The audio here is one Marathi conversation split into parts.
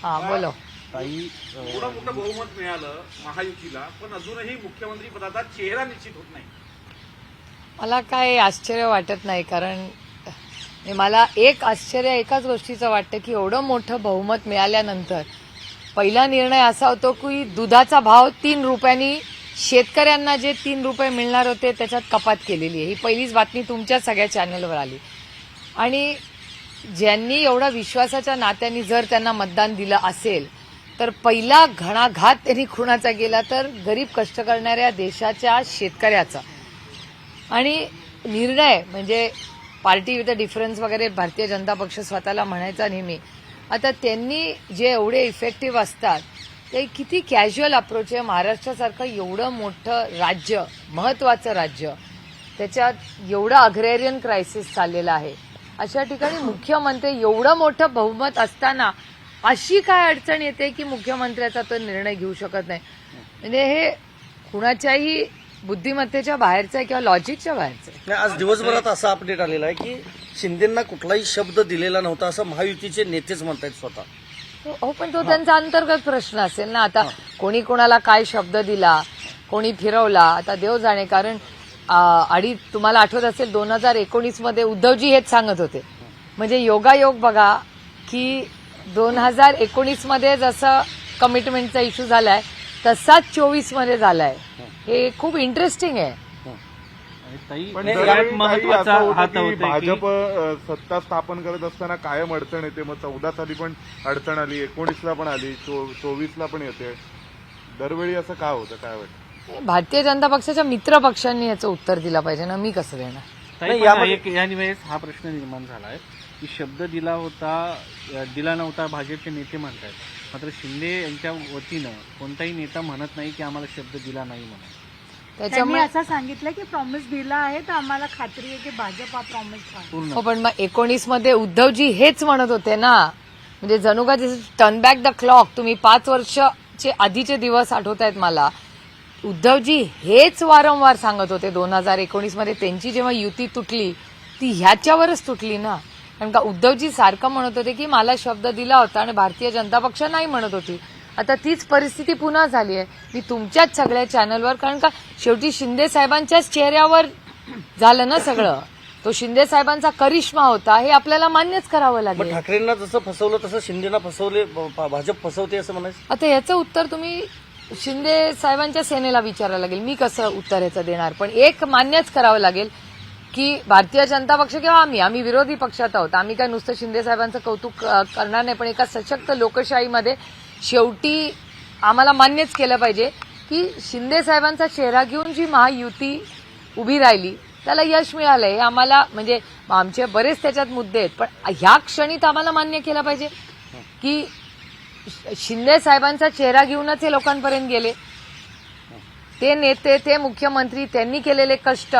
हा बोलो. एवढं मोठं बहुमत मिळालं महायुतीला, पण अजूनही मुख्यमंत्री पदाचा चेहरा निश्चित होत नाही. मला काय आश्चर्य वाटत नाही, कारण मला एक आश्चर्य एकाच गोष्टीचं वाटतं की एवढं मोठं बहुमत मिळाल्यानंतर पहिला निर्णय असा होतो की दुधाचा भाव 3 रुपयांनी शेतकऱ्यांना जे 3 रुपये मिळणार होते त्याच्यात कपात केलेली आहे. ही पहिलीच बातमी तुमच्या सगळ्या चॅनलवर आली. आणि ज्यांनी एवढा विश्वासाच्या नात्यांनी जर त्यांना मतदान दिलं असेल तर पहिला घणाघात त्यांनी खुणाचा गेला तर गरीब कष्ट करणाऱ्या देशाच्या शेतकऱ्याचा. आणि निर्णय म्हणजे पार्टी विथ अ डिफरन्स वगैरे भारतीय जनता पक्ष स्वतःला म्हणायचा नेहमी. आता त्यांनी जे एवढे इफेक्टिव्ह असतात ते किती कॅज्युअल अप्रोच आहे. महाराष्ट्रासारखं एवढं मोठं राज्य, महत्वाचं राज्य, त्याच्यात एवढं अग्रेरियन क्रायसिस चाललेलं आहे, अशा ठिकाणी मुख्यमंत्री एवढं मोठं बहुमत असताना अशी काय अडचण येते की मुख्यमंत्र्याचा तो निर्णय घेऊ शकत नाही. म्हणजे हे कुणाच्याही बुद्धिमत्तेच्या बाहेरचं आहे किंवा लॉजिकच्या बाहेरचं आहे. आज दिवसभरात असा अपडेट आलेला आहे की शिंदेंना कुठलाही शब्द दिलेला नव्हता असं महायुतीचे नेतेच म्हणतायत स्वतः. हो, पण तो त्यांचा अंतर्गत प्रश्न असेल ना. आता कोणी कोणाला काय शब्द दिला, कोणी फिरवला, आता देव जाणे. कारण तुम्हाला आठवत असेल 2019 मध्ये उद्धवजी हेच सांगत होते. म्हणजे योगायोग बघा की 2019 मध्ये जसं कमिटमेंटचा इश्यू झालाय तसाच 24 मध्ये झालाय. हे खूप इंटरेस्टिंग आहे. पण दरवेळी महत्वाचा हात होते. भाजप सत्ता स्थापन करत असताना कायम अडचण येते. मग 14 साली पण अडचण आली, 19ला पण आली, 24ला पण येते. दरवेळी असं का होतं, काय वाटतं? भारतीय जनता पक्षाच्या मित्र पक्षांनी याचं उत्तर दिलं पाहिजे ना, मी कसं देणार. यावेळेस हा प्रश्न निर्माण झाला आहे की शब्द दिला नव्हता भाजपचे नेते म्हणतात, मात्र शिंदे यांच्या वतीनं कोणताही नेता म्हणत नाही की आम्हाला शब्द दिला नाही म्हणून. त्याच्यामुळे असं सांगितलं की प्रॉमिस दिला आहे तर आम्हाला खात्री आहे की भाजप हा प्रॉमिस पूर्ण. हो, पण मग 19 मध्ये उद्धवजी हेच म्हणत होते ना. म्हणजे जणू का टर्न बॅक द क्लॉक. तुम्ही 5 वर्षाचे आधीचे दिवस आठवतायत मला. उद्धवजी हेच वारंवार सांगत होते. 2019 मध्ये त्यांची जेव्हा युती तुटली ती ह्याच्यावरच तुटली ना. कारण का उद्धवजी सारखं म्हणत होते की मला शब्द दिला होता आणि भारतीय जनता पक्ष नाही म्हणत होती. आता तीच परिस्थिती पुन्हा झाली आहे. मी तुमच्याच सगळ्या चॅनलवर, कारण का शेवटी शिंदे साहेबांच्याच चेहऱ्यावर झालं ना सगळं. तो शिंदे साहेबांचा करिश्मा होता हे आपल्याला मान्यच करावं लागेल. ठाकरेंना जसं फसवलं तसं शिंदेना फसवले, भाजप फसवते असं म्हणायचं. आता याचं उत्तर तुम्ही शिंदे साहेबांच्या सेनेला विचारायला लागेल. मी कसं उत्तर याचं देणार. पण एक मान्यच करावं लागेल की भारतीय जनता पक्ष किंवा आम्ही विरोधी पक्षात आहोत. आम्ही काय नुसतं शिंदे साहेबांचं कौतुक करणार नाही, पण एका सशक्त लोकशाहीमध्ये शेवटी आम्हाला मान्यच केलं पाहिजे की शिंदे साहेबांचा चेहरा घेऊन जी महायुती उभी राहिली त्याला यश मिळालंय. हे आम्हाला, म्हणजे आमचे बरेच त्याच्यात मुद्दे आहेत, पण ह्या क्षणीत आम्हाला मान्य केलं पाहिजे की शिंदे साहेबांचा चेहरा घेऊनच हे लोकांपर्यंत गेले. ते नेते, ते मुख्यमंत्री, त्यांनी केलेले कष्ट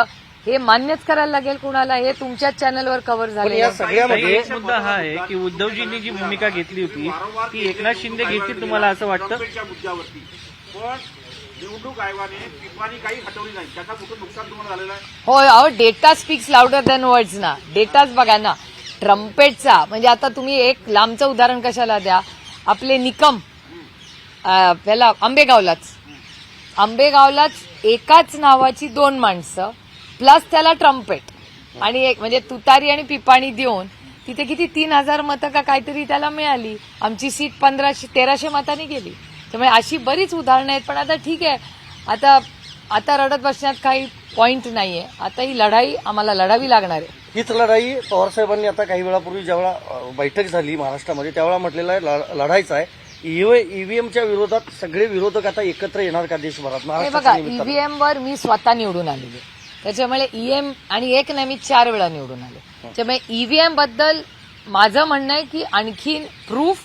हे मान्यच करायला लागेल कुणाला. हे तुमच्याच चॅनलवर कव्हर झाले. या सगळ्यामध्ये एक मुद्दा हा आहे की उद्धवजींनी जी भूमिका घेतली होती ती एकनाथ शिंदे घेतली, तुम्हाला असं वाटतं? मुद्द्यावरती पण निवडणूक आयोगाने टिप्पणी काही हटवली नाही. त्याचा कुठं नुकसान तुम्हाला झालेलं आहे? होय, अहो data speaks louder than words ना. डेटाच बघा ना. ट्रम्पेटचा म्हणजे आता तुम्ही एक लांबचं उदाहरण कशाला द्या. आपले निकम त्याला आंबेगावलाच एकाच नावाची 2 माणसं प्लस त्याला ट्रम्पेट आणि एक म्हणजे तुतारी आणि पिपाणी देऊन तिथे किती 3000 मतं का काहीतरी त्याला मिळाली. आमची सीट 1300 मतांनी गेली. त्यामुळे अशी बरीच उदाहरणं आहेत. पण आता ठीक आहे, आता रडत बसण्यात काही पॉइंट नाहीये. आता ही लढाई आम्हाला लढावी लागणार आहे. हीच लढाई पवारसाहेबांनी आता काही वेळापूर्वी ज्यावेळा बैठक झाली महाराष्ट्रामध्ये त्यावेळा म्हटलेलं आहे लढायचं आहे. ईव्हीएमच्या विरोधात सगळे विरोधक आता एकत्र येणार का देशभरात? हे बघा, ईव्हीएमवर मी स्वतः निवडून आलेले, त्याच्यामुळे ईएम आणि एक नाही मी 4 वेळा निवडून आले. त्यामुळे ईव्हीएम बद्दल माझं म्हणणं आहे की आणखीन प्रूफ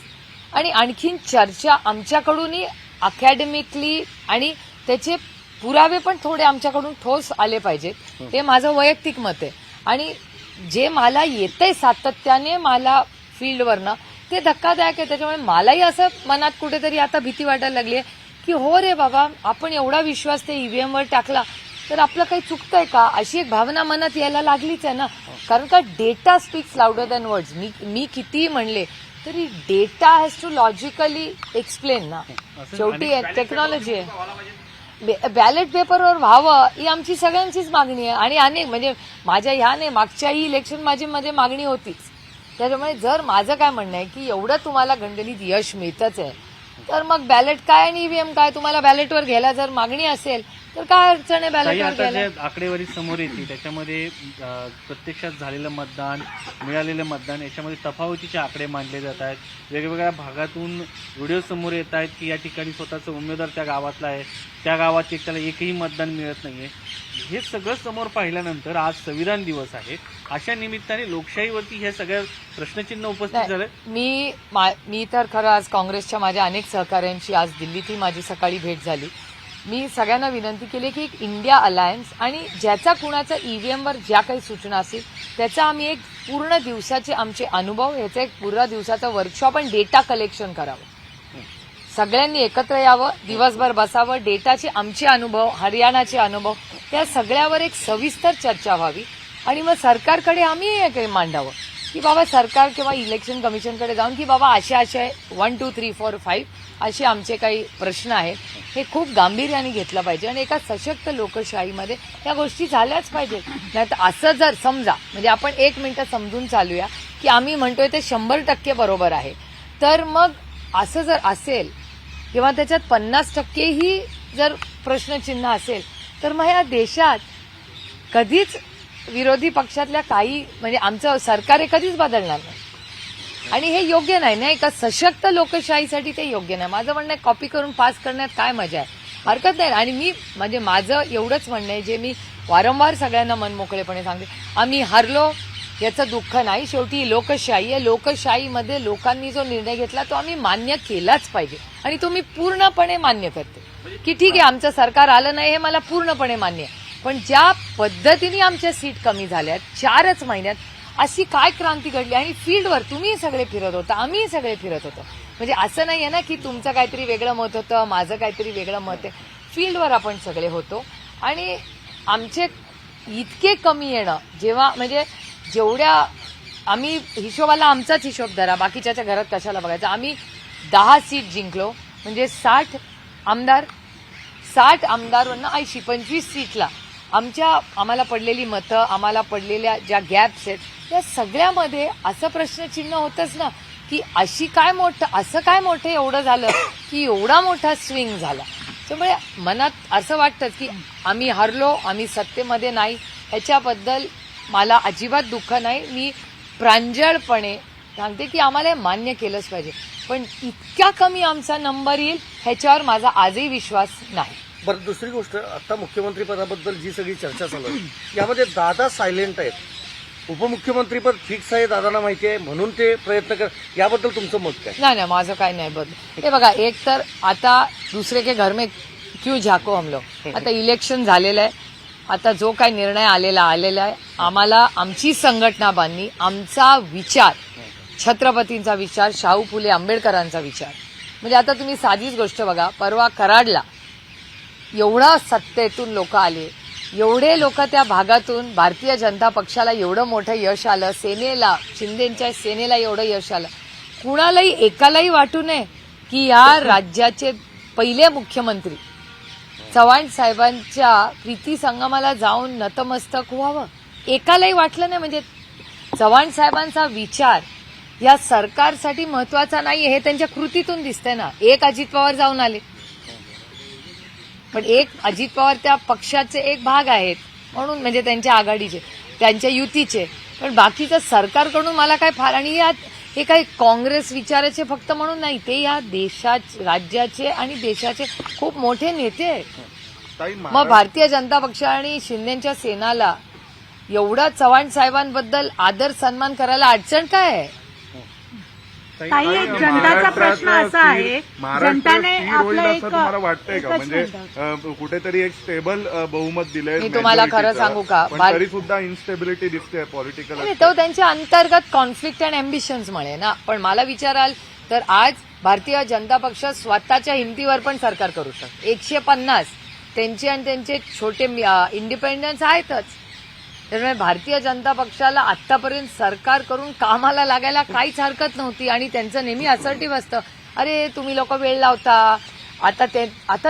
आणि आणखीन चर्चा आमच्याकडूनही अकॅडमिकली आणि त्याचे पुरावे पण थोडे आमच्याकडून ठोस आले पाहिजेत. हे माझं वैयक्तिक मत आहे. आणि जे मला येतंय सातत्याने मला फील्डवरनं ते धक्कादायक आहे. त्याच्यामुळे मलाही असं मनात कुठेतरी आता भीती वाटायला लागली आहे की हो रे बाबा, आपण एवढा विश्वास ते ईव्हीएमवर टाकला तर आपलं काही चुकतंय का, अशी एक भावना मनात यायला लागलीच आहे ना. कारण का data speaks louder than words. मी कितीही म्हणले तरी data has to logically explain ना. शेवटी टेक्नॉलॉजी आहे. बॅलेट पेपरवर व्हावं ही आमची सगळ्यांचीच मागणी आहे आणि अनेक म्हणजे माझ्या ह्या नाही मागच्याही इलेक्शन माझी मागणी होतीच. त्याच्यामुळे जर माझं काय म्हणणं आहे की एवढं तुम्हाला घंटनीत यश मिळतच आहे तर मग बॅलेट काय आणि ईव्हीएम काय, तुम्हाला बॅलेटवर घ्यायला जर मागणी असेल तर काय अडचण आहे ताई, बॅलेटवर आता घ्यायला. जे आकडेवारी समोर येते त्याच्यामध्ये प्रत्यक्षात झालेलं मतदान, मिळालेलं मतदान याच्यामध्ये तफावतीचे आकडे मांडले जात आहेत. वेगवेगळ्या भागातून व्हिडिओ समोर येत आहेत की या ठिकाणी स्वतःचा उमेदवार त्या गावातला आहे, त्या गावात त्याला एकही मतदान मिळत नाहीये. हे सगळं समोर पाहिल्यानंतर आज संविधान दिवस आहे, अशा निमित्ताने लोकशाहीवरती हे सगळं प्रश्नचिन्ह उपस्थित झालंय. मी तर खरं आज काँग्रेसच्या माझ्या अनेक सहकाऱ्यांची आज दिल्लीतही माझी सकाळी भेट झाली. मी सगळ्यांना विनंती केली की एक इंडिया अलायन्स आणि ज्याचा कुणाचा ईव्हीएमवर ज्या काही सूचना असतील त्याचा आम्ही एक पूर्ण दिवसाचे आमचे अनुभव ह्याचा एक पूर्ण दिवसाचा वर्कशॉप आणि डेटा कलेक्शन करावं. सगळ्यांनी एकत्र यावं, दिवसभर बसावं, डेटाचे आमचे अनुभव, हरियाणाचे अनुभव त्या सगळ्यावर एक सविस्तर चर्चा व्हावी आणि मग सरकारकडे आम्ही हे मांडावं की बाबा सरकार किंवा इलेक्शन कमिशनकडे जाऊन की बाबा अशा 1, 2, 3, 4, 5 असे आमचे काही प्रश्न आहेत, हे खूप गांभीर्याने घेतलं पाहिजे आणि एका सशक्त लोकशाहीमध्ये या गोष्टी झाल्याच पाहिजेत. नाही तर असं जर समजा म्हणजे आपण 1 मिनिटं समजून चालूया की आम्ही म्हणतोय ते 100% बरोबर आहे, तर मग असं जर असेल किंवा त्याच्यात 50%ही जर प्रश्नचिन्ह असेल तर मग या देशात कधीच विरोधी पक्षातल्या काही म्हणजे आमचं सरकार हे कधीच बदलणार नाही आणि हे योग्य नाही ना. एका सशक्त लोकशाहीसाठी ते योग्य नाही. माझं म्हणणं आहे कॉपी करून पास करण्यात काय मजा आहे, हरकत नाही. आणि मी म्हणजे माझं एवढंच म्हणणं आहे जे मी वारंवार सगळ्यांना मनमोकळेपणे सांगते, आम्ही हरलो याचं दुःख नाही. शेवटी लोकशाही आहे, लोकशाहीमध्ये लोकांनी जो निर्णय घेतला तो आम्ही मान्य केलाच पाहिजे आणि तो मी पूर्णपणे मान्य करते की ठीक आहे आमचं सरकार आलं नाही हे मला पूर्णपणे मान्य आहे. पण ज्या पद्धतीने आमच्या सीट कमी झाल्यात 4च महिन्यात अशी काय क्रांती घडली आणि फील्डवर तुम्ही सगळे फिरत होता, आम्ही सगळे फिरत होतो. म्हणजे असं नाहीये ना की तुमचं काहीतरी वेगळं मत होतं, माझं काहीतरी वेगळं मत आहे. फील्डवर आपण सगळे होतो आणि आमचे इतके कमी येणं जेव्हा म्हणजे जेवढ्या आम्ही हिशोबाला आमचाच हिशोब धरा, बाकीच्याच्या घरात कशाला बघायचं. आम्ही 10 सीट जिंकलो म्हणजे 60 आमदारवरनं 80 25 सीटला आम्हाला पडलेली मतं, आम्हाला पडलेल्या ज्या गॅप्स आहेत त्या सगळ्यामध्ये असं प्रश्नचिन्ह होतंच ना की असं काय मोठं एवढं झालं की एवढा मोठा स्विंग झाला. त्यामुळे मनात असं वाटतंच की आम्ही हरलो, आम्ही सत्तेमध्ये नाही, ह्याच्याबद्दल मला अजिबात दुःख नाही. मी प्रांजळपणे सांगते की आम्हाला हे मान्य केलंच पाहिजे, पण इतक्या कमी आमचा नंबर येईल ह्याच्यावर माझा आजही विश्वास नाही. बरं, दुसरी गोष्ट, आता मुख्यमंत्री पदाबद्दल जी सगळी चर्चा चालू आहे यामध्ये दादा सायलेंट आहेत. उपमुख्यमंत्रीपद फिक्स आहे, दादांना माहिती आहे म्हणून ते प्रयत्न कर, याबद्दल तुमचं मत काय? नाही माझं काय नाही बदल. हे बघा, एक तर आता दुसरे के घर में क्यों झाको हम लोग. आता इलेक्शन झालेलं आहे, आता जो काही निर्णय आलेला आहे, आम्हाला आमची संघटना बांधणी, आमचा विचार, छत्रपतींचा विचार, शाहू फुले आंबेडकरांचा विचार. म्हणजे आता तुम्ही साधीच गोष्ट बघा, परवा कराडला एवढा सत्तेतून लोक आले, एवढे लोक त्या भागातून, भारतीय जनता पक्षाला एवढं मोठं यश आलं, सेनेला, शिंदेच्या सेनेला एवढं यश आलं. कुणालाही एकालाही वाटू नये की या राज्याचे पहिले मुख्यमंत्री चव्हाण साहेबांच्या प्रीती संगमाला जाऊन नतमस्तक व्हावं, एकालाही वाटलं नाही. म्हणजे चव्हाण साहेबांचा विचार या सरकारसाठी महत्वाचा नाही हे त्यांच्या कृतीतून दिसतंय ना. एक अजित पवार जाऊन आले, पण एक अजित पवार त्या पक्षाचे एक भाग आहेत म्हणून, म्हणजे त्यांच्या आघाडीचे, त्यांच्या युतीचे, पण बाकीचं सरकारकडून मला काय फार. आणि यात हे काही काँग्रेस विचाराचे फक्त म्हणून नाही, ते या राज्याचे आणि देशाचे खूप मोठे नेते आहेत. मग भारतीय जनता पक्ष आणि शिंदेच्या सेनाला एवढा चव्हाण साहेबांबद्दल आदर सन्मान करायला अडचण काय आहे? ताई, एक जनताचा प्रश्न असा आहे, जनताने आपलं एक तुम्हाला वाटतंय का? म्हणजे कुठेतरी एक स्टेबल बहुमत दिलंय, मी तुम्हाला खरं सांगू का, तरी सुद्धा इन्स्टेबिलिटी दिसते पॉलिटिकल. तो त्यांच्या अंतर्गत कॉन्फ्लिक्ट अँड अँबिशन्समुळे ना. पण मला विचाराल तर आज भारतीय जनता पक्ष स्वतःच्या हिमतीवर पण सरकार करू शकतो. 150 त्यांचे आणि त्यांचे छोटे इंडिपेंडन्स आहेतच, त्यामुळे भारतीय जनता पक्षाला आतापर्यंत सरकार करून कामाला लागायला काहीच हरकत नव्हती आणि त्यांचं नेहमी असर्टिव्ह असतं, अरे तुम्ही लोक वेळ लावता, आता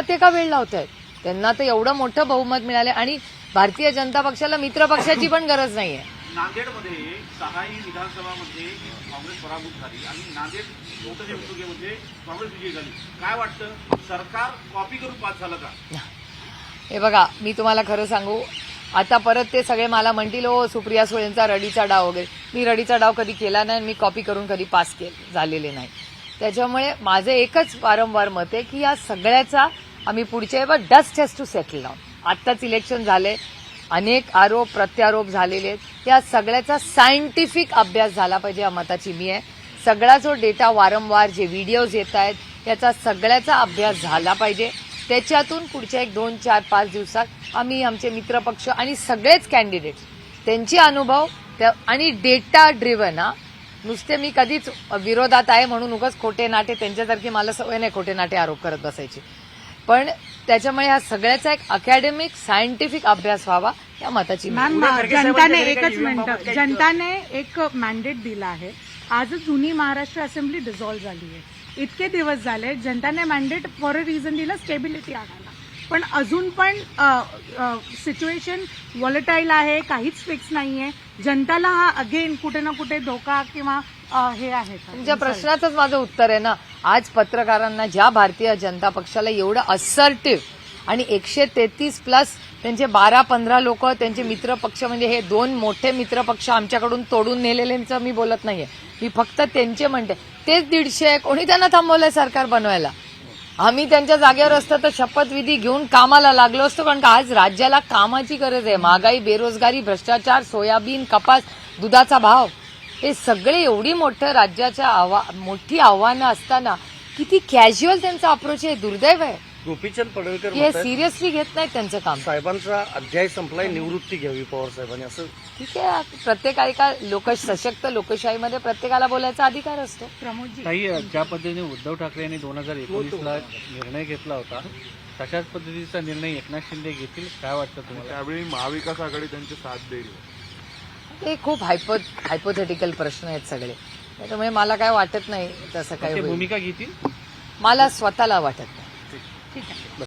ते का वेळ लावतायत? त्यांना तर एवढं मोठं बहुमत मिळालं आणि भारतीय जनता पक्षाला मित्र पक्षाची पण गरज नाहीये. नांदेडमध्ये 6ही विधानसभामध्ये काँग्रेस पराभूत झाली आणि नांदेड लोकसभा निवडणुकीमध्ये काँग्रेस विजयी झाली. काय वाटतं, सरकार कॉपी करून पास झालं का? हे बघा, मी तुम्हाला खरं सांगू, आता परत ते सगळे मला म्हणतील ओ सुप्रिया सुळेंचा रडीचा डाव वगैरे. मी रडीचा डाव कधी केला नाही, मी कॉपी करून कधी पास झालेले नाही. त्याच्यामुळे माझं एकच वारंवार मत आहे की या सगळ्याचा आम्ही पुढच्या dust has to settle down. आत्ताच इलेक्शन झाले, अनेक आरोप प्रत्यारोप झालेले आहेत, या सगळ्याचा सायंटिफिक अभ्यास झाला पाहिजे, या मताची मी आहे. सगळा जो डेटा वारंवार जे व्हिडिओज येत आहेत याचा सगळ्याचा अभ्यास झाला पाहिजे. त्याच्यातून पुढच्या 1, 2, 4, 5 दिवसात आम्ही आमचे मित्रपक्ष आणि सगळेच कॅन्डिडेट्स त्यांचे अनुभव आणि डेटा ड्रिव्हन, नुसते मी कधीच विरोधात आहे म्हणून उगाच खोटे नाटे, त्यांच्यासारखी मला सवय नाही खोटे नाटे आरोप करत बसायची, पण त्याच्यामुळे ह्या सगळ्याचा एक अकॅडमिक सायंटिफिक अभ्यास व्हावा या मताची मी आहे. मॅम, जनताने एकच मिनिट, जनताने एक मॅन्डेट दिला आहे. आजच जुनी महाराष्ट्र असेंब्ली डिझॉल्व्ह झाली आहे. इतके दिवस झाले, जनताने मॅन्डेट फॉर अ रिझन दिलं, स्टेबिलिटी आणायला, पण अजून पण सिच्युएशन व्हॉलेटाईल आहे, काहीच फिक्स नाहीये. जनताला हा अगेन कुठे ना कुठे धोका किंवा हे आहे का? तुमच्या प्रश्नाचंच माझं उत्तर आहे ना. आज पत्रकारांना ज्या भारतीय जनता पक्षाला एवढं असर्टिव्ह आणि 133+ त्यांचे 12-15 लोक त्यांचे मित्रपक्ष, म्हणजे हे 2 मोठे मित्रपक्ष आमच्याकडून तोडून नेलेल्यांचं मी बोलत नाहीये, मी फक्त त्यांचे म्हणते. तेच 150 कोणी त्यांना थांबवलंय सरकार बनवायला? आम्ही त्यांच्या जागेवर असतो तर शपथविधी घेऊन कामाला लागलो असतो, कारण का आज राज्याला कामाची गरज आहे. महागाई, बेरोजगारी, भ्रष्टाचार, सोयाबीन, कपास, दुधाचा भाव, हे सगळे एवढी मोठं राज्याच्या मोठी आव्हानं असताना किती कॅज्युअल त्यांचा अप्रोच आहे. दुर्दैव आहे गोपीचंद पडळकर हे म्हणतात, सिरियसली घेत नाहीत त्यांचं काम. साहेबांचा अध्याय संपलाय, निवृत्ती घ्यावी पवार साहेबांनी, असं. ठीक आहे, प्रत्येकाला सशक्त लोकशाहीमध्ये प्रत्येकाला बोलायचा अधिकार असतो. प्रमोदजी, ताई, ज्या पद्धतीने उद्धव ठाकरे यांनी 2019ला निर्णय घेतला होता तशाच पद्धतीचा निर्णय एकनाथ शिंदे घेतील, काय वाटतं तुम्हाला? त्यावेळी महाविकास आघाडी त्यांची साथ देईल. ते खूप हायपोथेटिकल प्रश्न आहेत सगळे, त्यामुळे मला काय वाटत नाही तसं काय ते होईल. भूमिका घेतील? मला स्वतःला वाटत नाही.